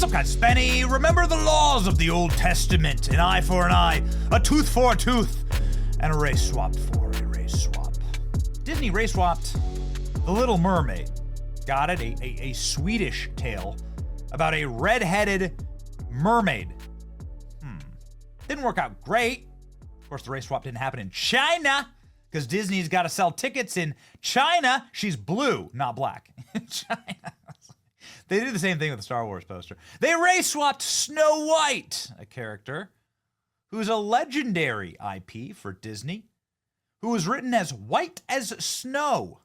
up, guys? Benny, remember the laws of the Old Testament. An eye for an eye, a tooth for a tooth, and a race swap for a race swap. Disney race swapped The Little Mermaid. Got it? A Swedish tale about a red-headed mermaid. Didn't work out great. Of course, the race swap didn't happen in China, because Disney's got to sell tickets in China. She's blue, not black. China. They did the same thing with the Star Wars poster. They race swapped Snow White, a character who's a legendary IP for Disney, who was written as white as snow,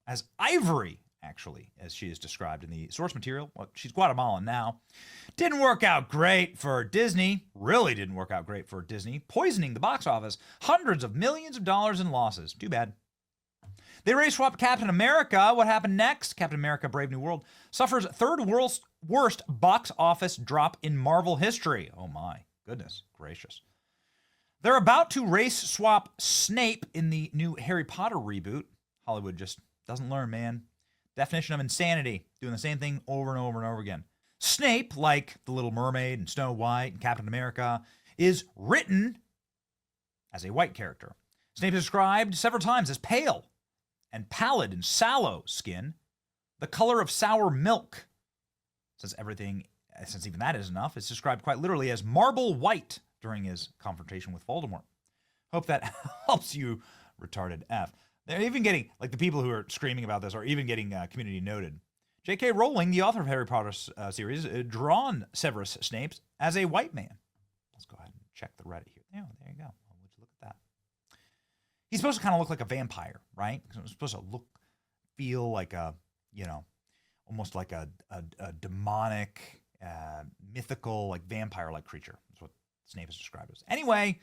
as ivory, actually, as she is described in the source material. Well, she's Guatemalan now. Didn't work out great for Disney. Really didn't work out great for Disney. Poisoning the box office. Hundreds of millions of dollars in losses. Too bad. They race swapped Captain America. What happened next? Captain America Brave New World suffers third worst box office drop in Marvel history. Oh my goodness gracious. They're about to race swap Snape in the new Harry Potter reboot. Hollywood just doesn't learn, man. Definition of insanity. Doing the same thing over and over and over again. Snape, like The Little Mermaid and Snow White and Captain America, is written as a white character. Snape is described several times as pale and pallid and sallow skin, the color of sour milk. Since even that is enough, it's described quite literally as marble white during his confrontation with Voldemort. Hope that helps you, retarded F. They're even getting, like, the people who are screaming about this are even getting community noted. J.K. Rowling, the author of Harry Potter series, drawn Severus Snape as a white man. Let's go ahead and check the Reddit here. Yeah, there you go. Would you look at that? He's supposed to kind of look like a vampire, right? He's supposed to feel like a, almost like a demonic, mythical, like vampire-like creature. That's what Snape is described as. Anyway,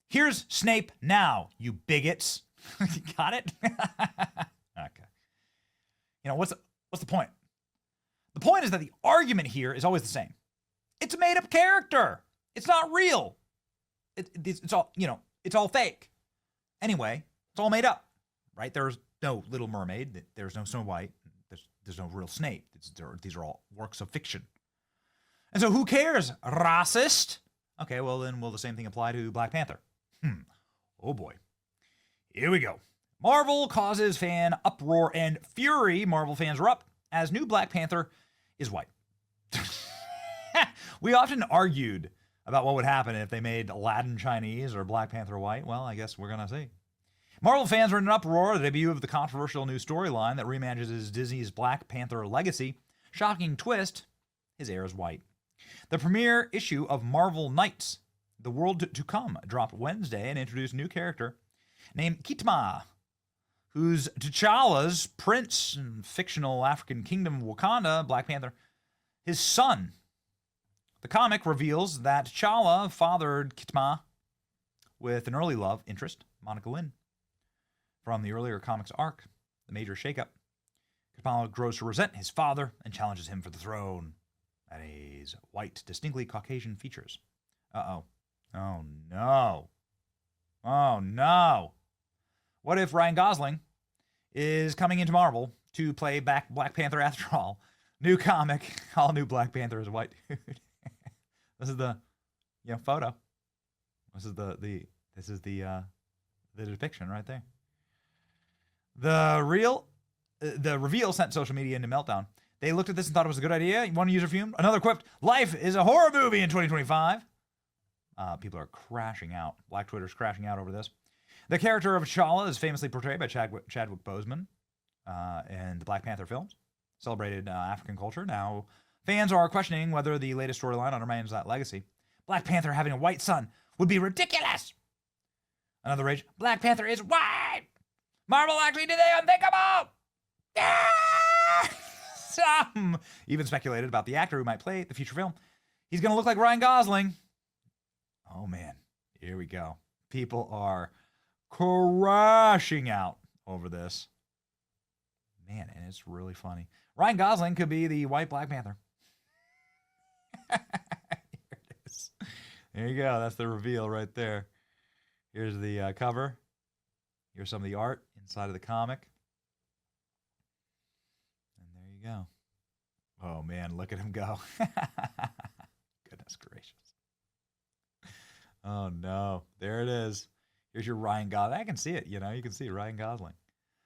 here's Snape now, you bigots. You got it? Okay. What's the point? The point is that the argument here is always the same. It's a made-up character. It's not real. It's all, it's all fake. Anyway, it's all made up, right? There's no Little Mermaid. There's no Snow White. There's no real Snape. These are all works of fiction. And so who cares? Racist? Okay, well then will the same thing apply to Black Panther? Oh boy. Here we go. Marvel causes fan uproar and fury. Marvel fans erupt as new Black Panther is white. We often argued about what would happen if they made Aladdin Chinese or Black Panther white. Well, I guess we're going to see. Marvel fans are in an uproar at the debut of the controversial new storyline that reimages Disney's Black Panther legacy. Shocking twist, his heir is white. The premiere issue of Marvel Knights, The World to Come, dropped Wednesday and introduced a new character named Kitma, who's T'Challa's prince in fictional African kingdom of Wakanda, Black Panther, his son. The comic reveals that T'Challa fathered Kitma with an early love interest, Monica Lynn. From the earlier comics arc, The Major Shakeup, Kitma grows to resent his father and challenges him for the throne. And his white, distinctly Caucasian features. Uh-oh. Oh, no. Oh, no. What if Ryan Gosling is coming into Marvel to play Black Panther after all? New comic, all new Black Panther is a white dude. This is the photo. This is the depiction right there. The reveal sent social media into meltdown. They looked at this and thought it was a good idea. One user fumed. Another quipped, "Life is a horror movie in 2025." People are crashing out. Black Twitter's crashing out over this. The character of T'Challa is famously portrayed by Chadwick Boseman in the Black Panther films. Celebrated African culture. Now, fans are questioning whether the latest storyline undermines that legacy. Black Panther having a white son would be ridiculous. Another rage. Black Panther is white. Marvel actually did the unthinkable. Some even speculated about the actor who might play the future film. He's going to look like Ryan Gosling. Oh, man. Here we go. People are crashing out over this. Man, and it's really funny. Ryan Gosling could be the white Black Panther. Here it is. There you go. That's the reveal right there. Here's the cover. Here's some of the art inside of the comic. And there you go. Oh, man, look at him go. Goodness gracious. Oh, no. There it is. Here's your Ryan Gosling. I can see it, you know. You can see it, Ryan Gosling.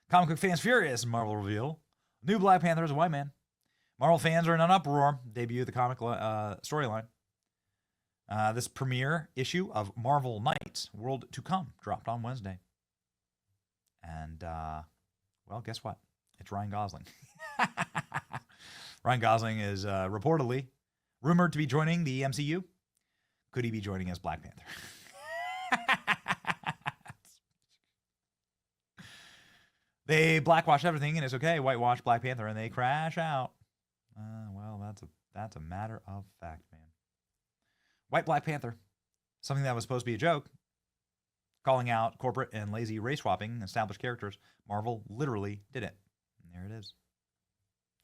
Comic book fans furious. Marvel reveal. New Black Panther is a white man. Marvel fans are in an uproar. Debut of the comic storyline. This premiere issue of Marvel Knights World to Come dropped on Wednesday. And, well, guess what? It's Ryan Gosling. Ryan Gosling is reportedly rumored to be joining the MCU. Could he be joining as Black Panther? They blackwash everything and it's okay. Whitewash Black Panther and they crash out. Well, that's a matter of fact, man. White Black Panther, something that was supposed to be a joke, calling out corporate and lazy race swapping established characters. Marvel literally did it. And there it is.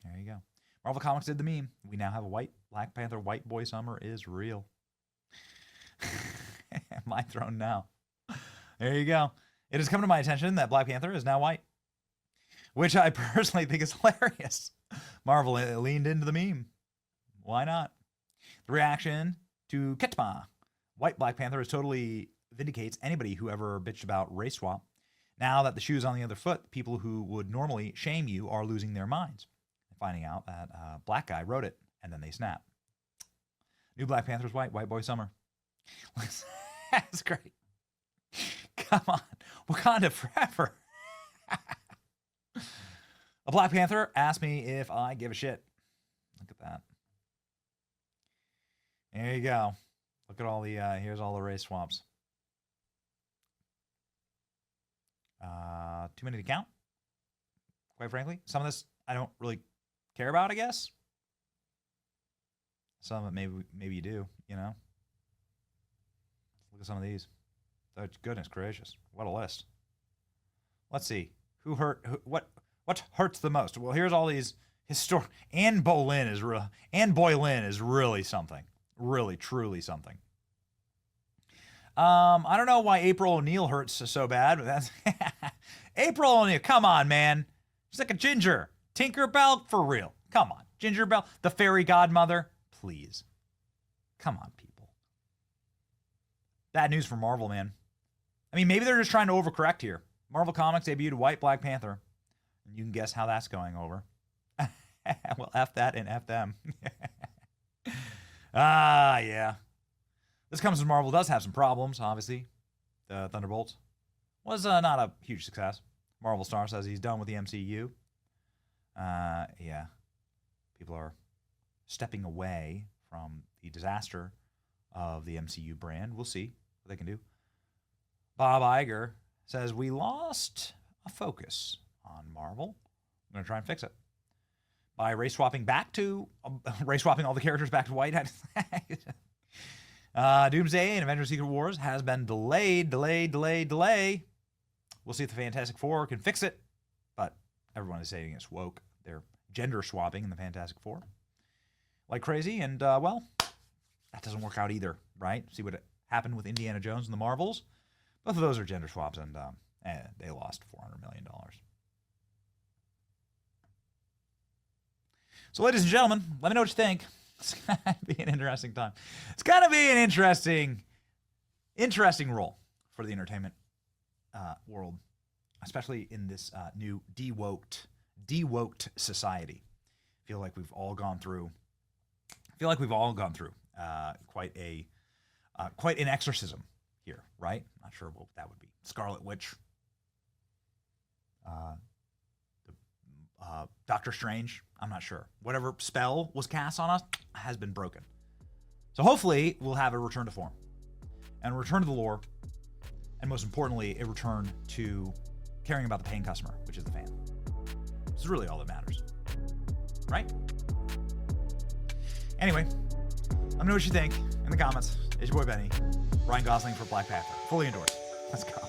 There you go. Marvel Comics did the meme. We now have a white Black Panther. White boy summer is real. My throne now. There you go. It has come to my attention that Black Panther is now white, which I personally think is hilarious. Marvel leaned into the meme. Why not? The reaction to Ketma. White Black Panther is totally vindicates anybody who ever bitched about race swap. Now that the shoe's on the other foot, people who would normally shame you are losing their minds. Finding out that a black guy wrote it, and then they snap. New Black Panther's white boy summer. That's great. Come on. Wakanda forever. A Black Panther asked me if I give a shit. Look at that. There you go. Look at all the, here's all the race swaps. Too many to count, quite frankly. Some of this I don't really care about, I guess. Some of it maybe you do, you know. Look at some of these. Oh, goodness gracious. What a list. Let's see. What hurts the most? Well, here's all these historic. Anne Boleyn is really something. Really, truly something. I don't know why April O'Neil hurts so bad, but that's April O'Neil. Come on, man. She's like a ginger. Tinkerbell, for real. Come on. Ginger Bell, the fairy godmother. Please. Come on, people. Bad news for Marvel, man. I mean, maybe they're just trying to overcorrect here. Marvel Comics debuted White Black Panther. And you can guess how that's going over. Well, F that and F them. Yeah. This comes as Marvel does have some problems, obviously. The Thunderbolts was not a huge success. Marvel Star says he's done with the MCU. Yeah. People are stepping away from the disaster of the MCU brand. We'll see what they can do. Bob Iger says, we lost a focus on Marvel. I'm going to try and fix it. By race swapping all the characters back to white. Doomsday and Avengers Secret Wars has been delayed. We'll see if the Fantastic Four can fix it. But everyone is saying it's woke. They're gender swapping in the Fantastic Four like crazy. And, well, that doesn't work out either, right? See what happened with Indiana Jones and the Marvels? Both of those are gender swaps, and they lost $400 million. So, ladies and gentlemen, let me know what you think. It's going to be an interesting time. It's going to be an interesting role for the entertainment world, especially in this new de-woked society. I feel like we've all gone through quite an exorcism here, right? Not sure what that would be. Scarlet Witch, Doctor Strange. I'm not sure. Whatever spell was cast on us has been broken. So hopefully we'll have a return to form and a return to the lore, and most importantly, a return to caring about the paying customer, which is the fan. This is really all that matters, right? Anyway, let me know what you think in the comments. It's your boy Benny. Ryan Gosling for Black Panther. Fully endorsed. Let's go.